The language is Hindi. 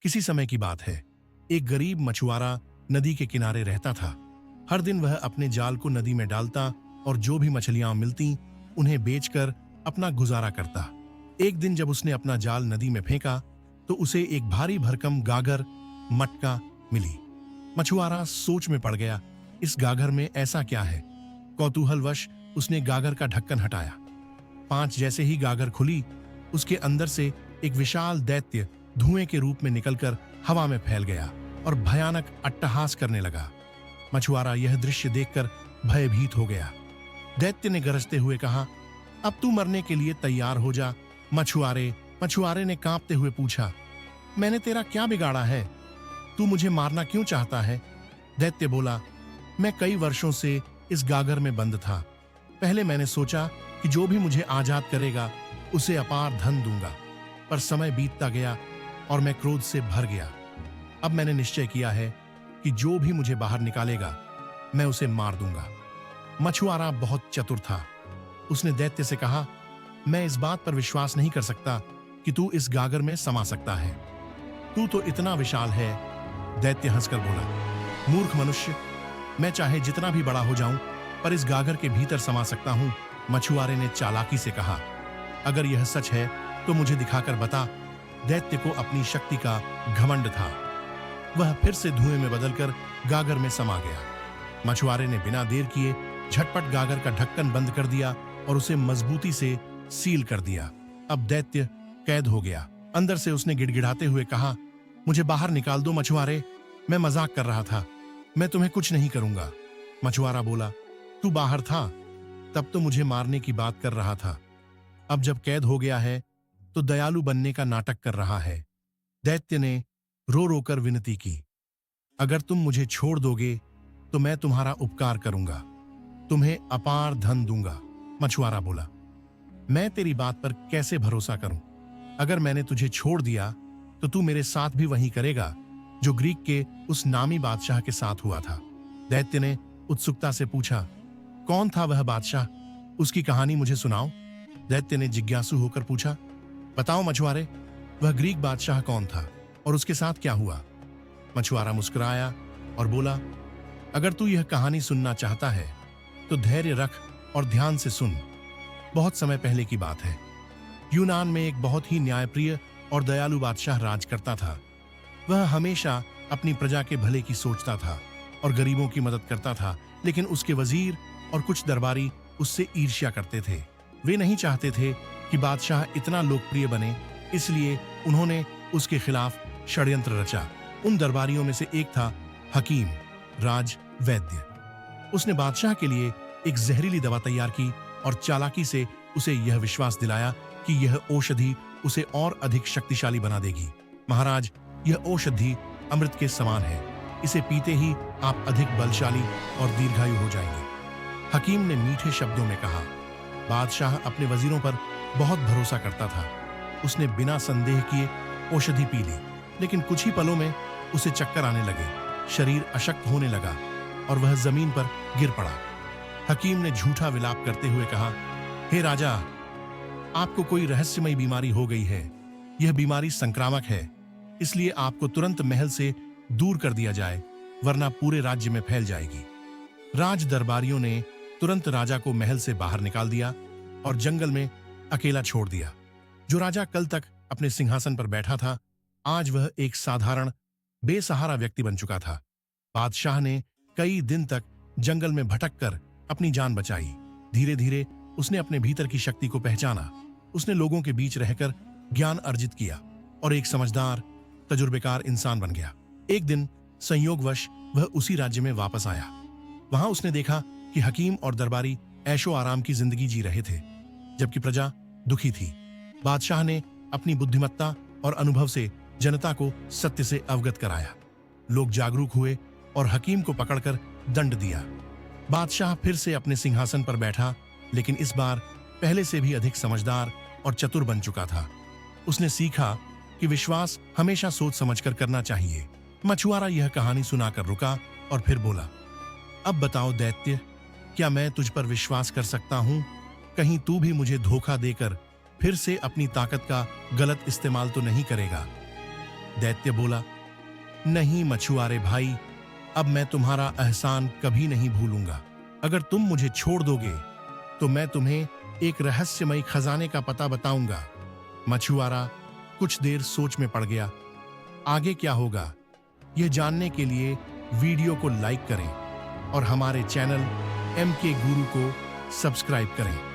किसी समय की बात है। एक गरीब मछुआरा नदी के किनारे रहता था। हर दिन वह अपने जाल को नदी में डालता और जो भी मछलियां मिलती उन्हें बेचकर अपना गुजारा करता। एक दिन जब उसने अपना जाल नदी में फेंका तो उसे एक भारी भरकम गागर मटका मिली। मछुआरा सोच में पड़ गया, इस गागर में ऐसा क्या है। कौतूहलवश उसने गागर का ढक्कन हटाया। 5 जैसे ही गागर खुली, उसके अंदर से एक विशाल दैत्य धुएं के रूप में निकलकर हवा में फैल गया और भयानक अट्टहास करने लगा। मछुआरा यह दृश्य देखकर भयभीत हो गया। दैत्य ने गरजते हुए कहा, अब तू मरने के लिए तैयार हो जा। मछुआरे ने कांपते हुए पूछा, मैंने तेरा क्या बिगाड़ा है? तू मुझे मारना क्यों चाहता है? दैत्य बोला, मैं कई वर्षों से इस गागर में बंद था। पहले मैंने सोचा कि जो भी मुझे आजाद करेगा उसे अपार धन दूंगा, पर समय बीतता गया और मैं क्रोध से भर गया। अब मैंने निश्चय किया है कि जो भी मुझे बाहर निकालेगा मैं उसे मार दूंगा। मछुआरा बहुत चतुर था। उसने दैत्य से कहा, मैं इस बात पर विश्वास नहीं कर सकता कि तू इस गागर में समा सकता है। तू तो इतना विशाल है। दैत्य हंसकर बोला, मूर्ख मनुष्य, मैं चाहे जितना भी बड़ा हो जाऊं पर इस गागर के भीतर समा सकता हूं। मछुआरे ने चालाकी से कहा, अगर यह सच है तो मुझे दिखाकर बता। दैत्य को अपनी शक्ति का घमंड था। वह फिर से धुएं में बदलकर गागर में समा गया। मछुआरे ने बिना देर किए झटपट गागर का ढक्कन बंद कर दिया और उसे मजबूती से सील कर दिया। अब दैत्य कैद हो गया। अंदर से उसने गिड़गिड़ाते हुए कहा, मुझे बाहर निकाल दो मछुआरे, मैं मजाक कर रहा था, मैं तुम्हें कुछ नहीं करूंगा। मछुआरा बोला, तू बाहर था तब तो मुझे मारने की बात कर रहा था, अब जब कैद हो गया है तो दयालु बनने का नाटक कर रहा है। दैत्य ने रो रोकर विनती की, अगर तुम मुझे छोड़ दोगे तो मैं तुम्हारा उपकार करूंगा, तुम्हें अपार धन दूंगा। मछुआरा बोला, मैं तेरी बात पर कैसे भरोसा करूं? अगर मैंने तुझे छोड़ दिया तो तू मेरे साथ भी वही करेगा जो ग्रीक के उस नामी बादशाह के साथ हुआ था। दैत्य ने उत्सुकता से पूछा, कौन था वह बादशाह? उसकी कहानी मुझे सुनाओ। दैत्य ने जिज्ञासु होकर पूछा, बताओ मछुआरे, वह ग्रीक बादशाह कौन था और उसके साथ क्या हुआ? मछुआरा मुस्कुराया और बोला, अगर तू यह कहानी सुनना चाहता है तो धैर्य रख और ध्यान से सुन। बहुत समय पहले की बात है। यूनान में एक बहुत ही न्यायप्रिय और दयालु बादशाह राज करता था। वह हमेशा अपनी प्रजा के भले की सोचता था और गरीबों की मदद करता था, लेकिन उसके वजीर और कुछ दरबारी उससे ईर्ष्या करते थे। वे नहीं चाहते थे कि बादशाह इतना लोकप्रिय बने, इसलिए उन्होंने उसके खिलाफ षड्यंत्र रचा। उन दरबारियों में से एक था हकीम, राज वैद्य। उसने बादशाह के लिए एक जहरीली दवा तैयार की और चालाकी से उसे यह विश्वास दिलाया कि यह औषधि उसे और अधिक शक्तिशाली बना देगी। महाराज, यह औषधि अमृत के समान है, इसे पीते ही आप अधिक बलशाली और दीर्घायु हो जाएंगे। हकीम ने मीठे शब्दों में कहा। बादशाह अपने वजीरों पर बहुत भरोसा करता था। उसने बिना संदेह किए औषधि पी ली, लेकिन कुछ ही पलों में उसे चक्कर आने लगे, शरीर अशक्त होने लगा और वह जमीन पर गिर पड़ा। हकीम ने झूठा विलाप करते हुए कहा, हे राजा, आपको कोई रहस्यमयी बीमारी हो गई है। यह बीमारी संक्रामक है, इसलिए आपको तुरंत महल से दूर कर दिया जाए, वरना पूरे राज्य में फैल जाएगी। राज दरबारियों ने तुरंत राजा को महल से बाहर निकाल दिया और जंगल में अकेला छोड़ दिया। जो राजा कल तक अपने सिंहासन पर बैठा था, आज वह एक साधारण बेसहारा व्यक्ति बन चुका था। बादशाह ने कई दिन तक जंगल में भटक कर अपनी जान बचाई। धीरे धीरे उसने अपने भीतर की शक्ति को पहचाना। उसने लोगों के बीच रहकर ज्ञान अर्जित किया और एक समझदार, तजुर्बेकार इंसान बन गया। एक दिन संयोगवश वह उसी राज्य में वापस आया। वहां उसने देखा कि हकीम और दरबारी ऐशो आराम की जिंदगी जी रहे थे, जबकि प्रजा दुखी थी। बादशाह ने अपनी बुद्धिमत्ता और अनुभव से जनता को सत्य से अवगत कराया। लोग जागरूक हुए और हकीम को पकड़कर दंड दिया। बादशाह फिर से अपने सिंहासन पर बैठा, लेकिन इस बार पहले से भी अधिक समझदार और चतुर बन चुका था। उसने सीखा कि विश्वास हमेशा सोच समझकर करना चाहिए। मछुआरा यह कहानी सुनाकर रुका और फिर बोला, अब बताओ दैत्य, क्या मैं तुझ पर विश्वास कर सकता हूं? कहीं तू भी मुझे धोखा देकर फिर से अपनी ताकत का गलत इस्तेमाल तो नहीं करेगा? दैत्य बोला, नहीं मछुआरे भाई, अब मैं तुम्हारा एहसान कभी नहीं भूलूंगा। अगर तुम मुझे छोड़ दोगे तो मैं तुम्हें एक रहस्यमयी खजाने का पता बताऊंगा। मछुआरा कुछ देर सोच में पड़ गया। आगे क्या होगा यह जानने के लिए वीडियो को लाइक करें और हमारे चैनल MK गुरु को सब्सक्राइब करें।